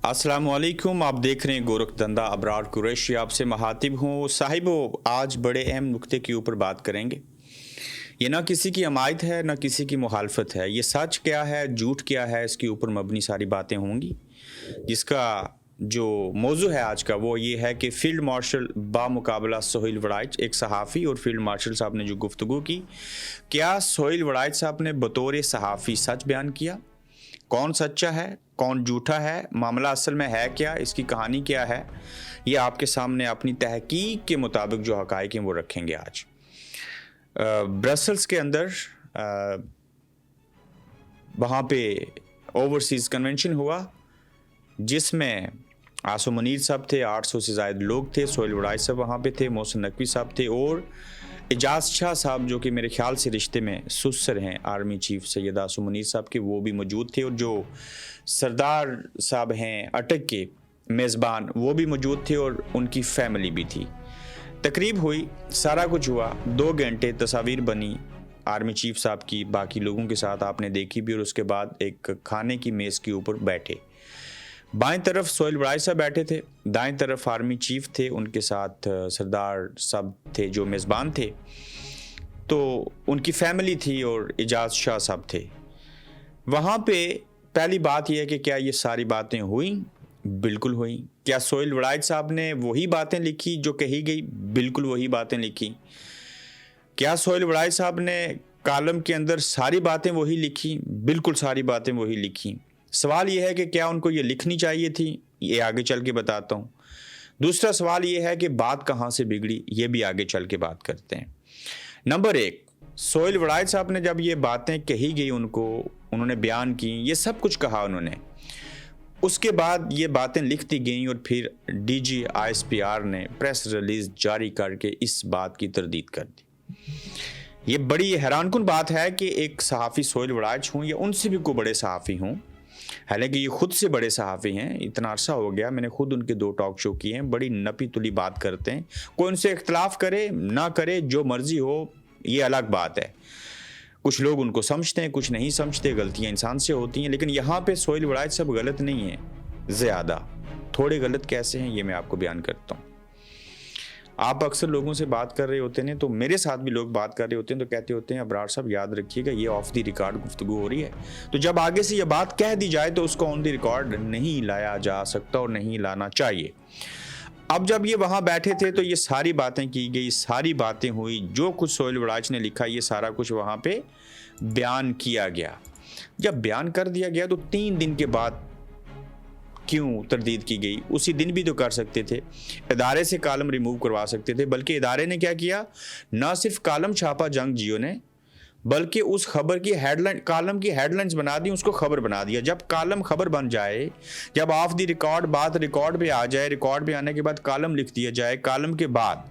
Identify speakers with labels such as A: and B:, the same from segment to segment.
A: अस्सलाम वालेकुम। आप देख रहे हैं गोरखधंधा अबरार कुरैशी। आपसे महातिब हूँ साहिबो। आज बड़े अहम नुक्ते के ऊपर बात करेंगे। ये ना किसी की हमायत है ना किसी की मुखालफत है। ये सच क्या है झूठ क्या है इसके ऊपर मबनी सारी बातें होंगी। जिसका जो मौजू है आज का वो ये है कि फील्ड मार्शल बामुकाबला सोहेल वड़ाइच एक सहाफ़ी और फील्ड मार्शल साहब ने जो गुफ्तगू की, क्या सोहेल वड़ाइच साहब ने बतौर सहाफ़ी सच बयान किया? कौन सच्चा है कौन झूठा है, मामला असल में है क्या, इसकी कहानी क्या है, ये आपके सामने अपनी तहकीक के मुताबिक जो हकायक हैं वो रखेंगे आज। ब्रसल्स के अंदर वहाँ पे ओवरसीज़ कन्वेंशन हुआ जिसमें आसो मुनीर साहब थे, 800 से ज़ायद लोग थे, सोहेल वड़ाइच साहब वहाँ पे थे, मोहसिन नकवी साहब थे और एजाज शाह साहब जो कि मेरे ख्याल से रिश्ते में सुसर हैं आर्मी चीफ सैयद आसो मुनीर साहब के, वो भी मौजूद थे। और जो सरदार साहब हैं अटक के मेज़बान वो भी मौजूद थे और उनकी फैमिली भी थी। तकरीब हुई, सारा कुछ हुआ, 2 घंटे तस्वीर बनी आर्मी चीफ साहब की, बाकी लोगों के साथ आपने देखी भी। और उसके बाद एक खाने की मेज़ के ऊपर बैठे, बाएं तरफ सोहेल वड़ाइच साहब बैठे थे, दाएं तरफ आर्मी चीफ थे, उनके साथ सरदार साहब थे जो मेज़बान थे, तो उनकी फैमिली थी और एजाज शाह साहब थे। वहाँ पे पहली बात यह है कि क्या ये सारी बातें हुई? बिल्कुल हुई। क्या सोहेल वड़ाइच साहब ने वही बातें लिखी जो कही गई? बिल्कुल वही बातें लिखी। क्या सोहेल वड़ाइच साहब ने कालम के अंदर सारी बातें वही लिखी? बिल्कुल सारी बातें वही लिखी। सवाल यह है कि क्या उनको ये लिखनी चाहिए थी? ये आगे चल के बताता हूँ। दूसरा सवाल ये है कि बात कहाँ से बिगड़ी, ये भी आगे चल के बात करते हैं। नंबर 1, सोहेल वड़ाइच साहब ने जब ये बातें कही गई उनको, उन्होंने बयान की, ये सब कुछ कहा उन्होंने, उसके बाद ये बातें लिख दी गई और फिर डीजी आईएसपीआर ने प्रेस रिलीज जारी करके इस बात की तरदीद कर दी। ये बड़ी हैरानकुन बात है कि एक सहाफ़ी सोहेल वड़ाइच हूँ या उनसे भी कोई बड़े सहाफ़ी हूँ, हालांकि ये खुद से बड़े सहाफ़ी हैं, इतना अरसा हो गया, मैंने खुद उनके 2 टॉक शो किए हैं, बड़ी नपी तुली बात करते हैं। कोई उनसे इख्तलाफ करे ना करे, जो मर्जी हो, ये अलग बात है। कुछ लोग उनको समझते हैं, कुछ नहीं समझते, गलतियां इंसान से होती हैं। लेकिन यहाँ पे सोहेल वड़ाइच सब गलत नहीं है, ज़्यादा थोड़े गलत कैसे हैं ये मैं आपको बयान करता हूँ। आप अक्सर लोगों से बात कर रहे होते हैं, तो मेरे साथ भी लोग बात कर रहे होते हैं तो कहते होते हैं अबरार साहब याद रखिएगा ये ऑफ द रिकॉर्ड गुफ्तगू हो रही है, तो जब आगे से ये बात कह दी जाए तो उसको ऑन द रिकॉर्ड नहीं लाया जा सकता और नहीं लाना चाहिए। अब जब ये वहाँ बैठे थे तो ये सारी बातें की गई, सारी बातें हुई, जो कुछ सोहेल वड़ाइच ने लिखा ये सारा कुछ वहाँ पे बयान किया गया। जब बयान कर दिया गया तो 3 दिन के बाद क्यों तरदीद की गई? उसी दिन भी तो कर सकते थे, इदारे से कालम रिमूव करवा सकते थे। बल्कि इदारे ने क्या किया, ना सिर्फ कालम छापा जंग जियो ने, बल्कि उस खबर की हेडलाइन, कालम की हेडलाइंस बना दी, उसको खबर बना दिया। जब कालम खबर बन जाए, जब ऑफ द रिकॉर्ड बात रिकॉर्ड पे आ जाए, रिकॉर्ड पे आने के बाद कालम लिख दिया जाए, कालम के बाद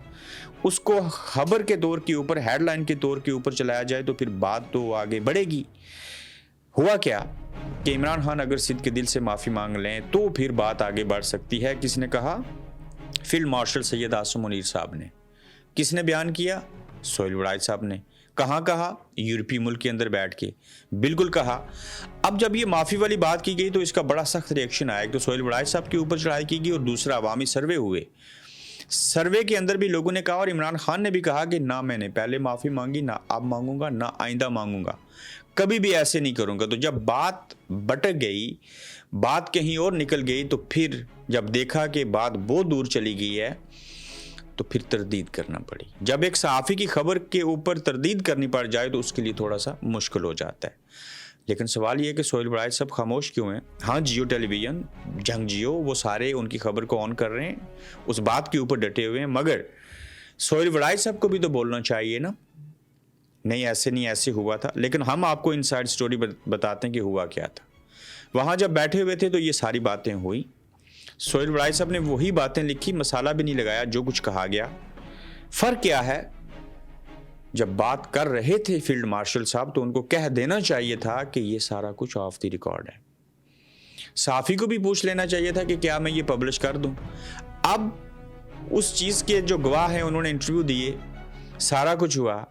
A: उसको खबर के तौर के ऊपर, हेडलाइन के तौर के ऊपर चलाया जाए, तो फिर बात तो आगे बढ़ेगी। हुआ क्या कि इमरान खान अगर सिद्ध के दिल से माफ़ी मांग लें तो फिर बात आगे बढ़ सकती है। किसने कहा? फील्ड मार्शल सैयद आसो मुनीर साहब ने। किसने बयान किया? सोहेल वड़ाइच साहब ने। कहाँ कहा? यूरोपीय मुल्क के अंदर बैठ के, बिल्कुल कहा। अब जब ये माफ़ी वाली बात की गई तो इसका बड़ा सख्त रिएक्शन आया। एक तो सोहेल वड़ाइच साहब के ऊपर चढ़ाई की गई और दूसरा अवामी सर्वे हुए। सर्वे के अंदर भी लोगों ने कहा और इमरान खान ने भी कहा कि ना मैंने पहले माफ़ी मांगी, ना अब मांगूंगा, ना आइंदा मांगूंगा, कभी भी ऐसे नहीं करूंगा। तो जब बात भटक गई, बात कहीं और निकल गई, तो फिर जब देखा कि बात बहुत दूर चली गई है तो फिर तरदीद करना पड़ी। जब एक सहाफ़ी की खबर के ऊपर तरदीद करनी पड़ जाए तो उसके लिए थोड़ा सा मुश्किल हो जाता है। लेकिन सवाल ये है कि सोहेल वड़ाइच सब खामोश क्यों हैं? हाँ, जियो टेलीविज़न, जंग जियो, वो सारे उनकी खबर को ऑन कर रहे हैं, उस बात के ऊपर डटे हुए हैं, मगर सोहेल वड़ाइच साहब को भी तो बोलना चाहिए ना, नहीं ऐसे नहीं ऐसे हुआ था। लेकिन हम आपको इनसाइड स्टोरी बताते हैं कि हुआ क्या था। वहाँ जब बैठे हुए थे तो ये सारी बातें हुई, सोहेल वड़ाइच साहब ने वही बातें लिखी, मसाला भी नहीं लगाया, जो कुछ कहा गया। फ़र्क क्या है, जब बात कर रहे थे फील्ड मार्शल साहब तो उनको कह देना चाहिए था कि ये सारा कुछ ऑफ द रिकॉर्ड है। साफ़ी को भी पूछ लेना चाहिए था कि क्या मैं ये पब्लिश कर दूं। अब उस चीज़ के जो गवाह हैं उन्होंने इंटरव्यू दिए, सारा कुछ हुआ।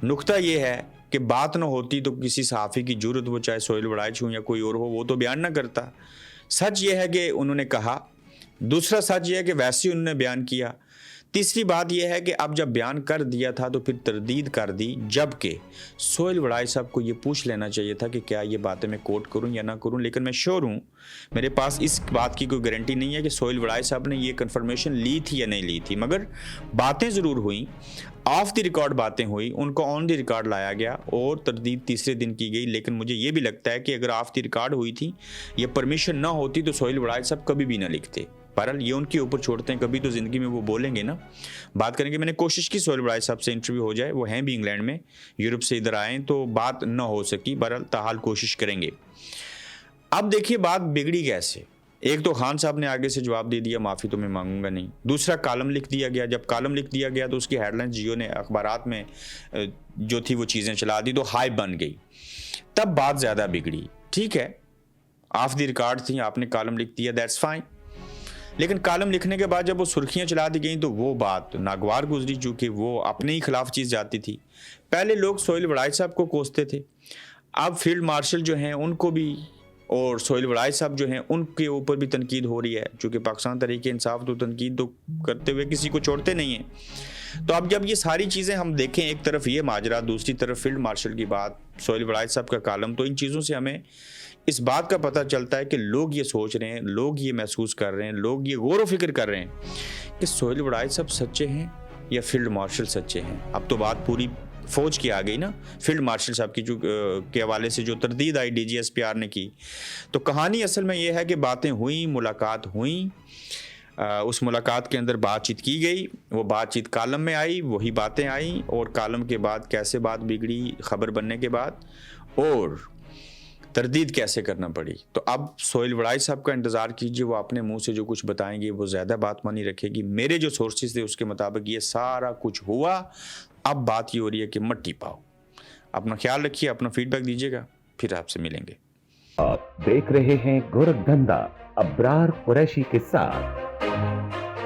A: नुक्ता ये है कि बात ना होती तो किसी सहाफ़ी की जरूरत, वो चाहे सोहेल वड़ाइच हो या कोई और हो, वो तो बयान ना करता। सच ये है कि उन्होंने कहा, दूसरा सच ये है कि वैसे ही उन्होंने बयान किया। तीसरी बात यह है कि अब जब बयान कर दिया था तो फिर तरदीद कर दी, जबकि सोहेल वड़ाई साहब को ये पूछ लेना चाहिए था कि क्या ये बातें मैं कोट करूं या ना करूं। लेकिन मैं श्योर हूं, मेरे पास इस बात की कोई गारंटी नहीं है कि सोहेल वड़ाई साहब ने ये कन्फर्मेशन ली थी या नहीं ली थी, मगर बातें ज़रूर हुई, ऑफ द रिकॉर्ड बातें हुई, उनको ऑन द रिकॉर्ड लाया गया और तरदीद तीसरे दिन की गई। लेकिन मुझे ये भी लगता है कि अगर ऑफ द रिकॉर्ड हुई थी, ये परमिशन ना होती तो सोहेल वड़ाई साहब कभी भी ना लिखते। बहरहाल ये उनके ऊपर छोड़ते हैं, कभी तो ज़िंदगी में वो बोलेंगे ना, बात करेंगे। मैंने कोशिश की सोहेल वड़ाई साहब से इंटरव्यू हो जाए, वो हैं भी इंग्लैंड में, यूरोप से इधर आए तो बात ना हो सकी। बहरहाल ताहाल कोशिश करेंगे। अब देखिए बात बिगड़ी कैसे। एक तो खान साहब ने आगे से जवाब दे दिया, माफ़ी तो मैं मांगूंगा नहीं। दूसरा कॉलम लिख दिया गया। जब कॉलम लिख दिया गया तो उसकी हेडलाइन जियो ने अखबारात में जो थी वो चीज़ें चला दी, तो हाइप बन गई। तब बात ज़्यादा बिगड़ी। ठीक है, ऑफ द रिकॉर्ड थी, आपने कॉलम लिख दिया, दैट्स फाइन। लेकिन कॉलम लिखने के बाद जब वो सुर्खियां चला दी गई तो वो बात नागवार गुजरी, चूँकि वो अपने ही खिलाफ चीज़ जाती थी। पहले लोग सोहेल वड़ाई साहब को कोसते थे, अब फील्ड मार्शल जो हैं उनको भी, और सोहेल वड़ाई साहब जो हैं उनके ऊपर भी तनकीद हो रही है, चूँकि पाकिस्तान तहरीक इंसाफ तो तनकीद तो करते हुए किसी को छोड़ते नहीं हैं। तो अब जब ये सारी चीज़ें हम देखें, एक तरफ ये माजरा, दूसरी तरफ फील्ड मार्शल की बात, सोहेल वड़ाई साहब का कॉलम, तो इन चीज़ों से हमें इस बात का पता चलता है कि लोग ये सोच रहे हैं, लोग ये महसूस कर रहे हैं, लोग ये गौर व फिक्र कर रहे हैं कि सोहेल वड़ाई साहब सच्चे हैं या फील्ड मार्शल सच्चे हैं। अब तो बात पूरी फौज की आ गई ना, फील्ड मार्शल साहब की जो के हवाले से जो तरदीद आई DGSPR ने की। तो कहानी असल में ये है कि बातें हुई, मुलाकात हुई, उस मुलाकात के अंदर बातचीत की गई, वो बातचीत कॉलम में आई, वही बातें आई, और कॉलम के बाद कैसे बात बिगड़ी खबर बनने के बाद, और तरदीद कैसे करना पड़ी। तो अब सोहेल वड़ाई साहब का इंतज़ार कीजिए, वो अपने मुंह से जो कुछ बताएंगे वो ज़्यादा बात मानी रखेगी। मेरे जो सोर्सेज थे उसके मुताबिक ये सारा कुछ हुआ। अब बात ये हो रही है कि मट्टी पाओ। अपना ख्याल रखिए, अपना फीडबैक दीजिएगा, फिर आपसे मिलेंगे।
B: आप देख रहे हैं गोरखधंधा अब्रार कुरैशी के साथ।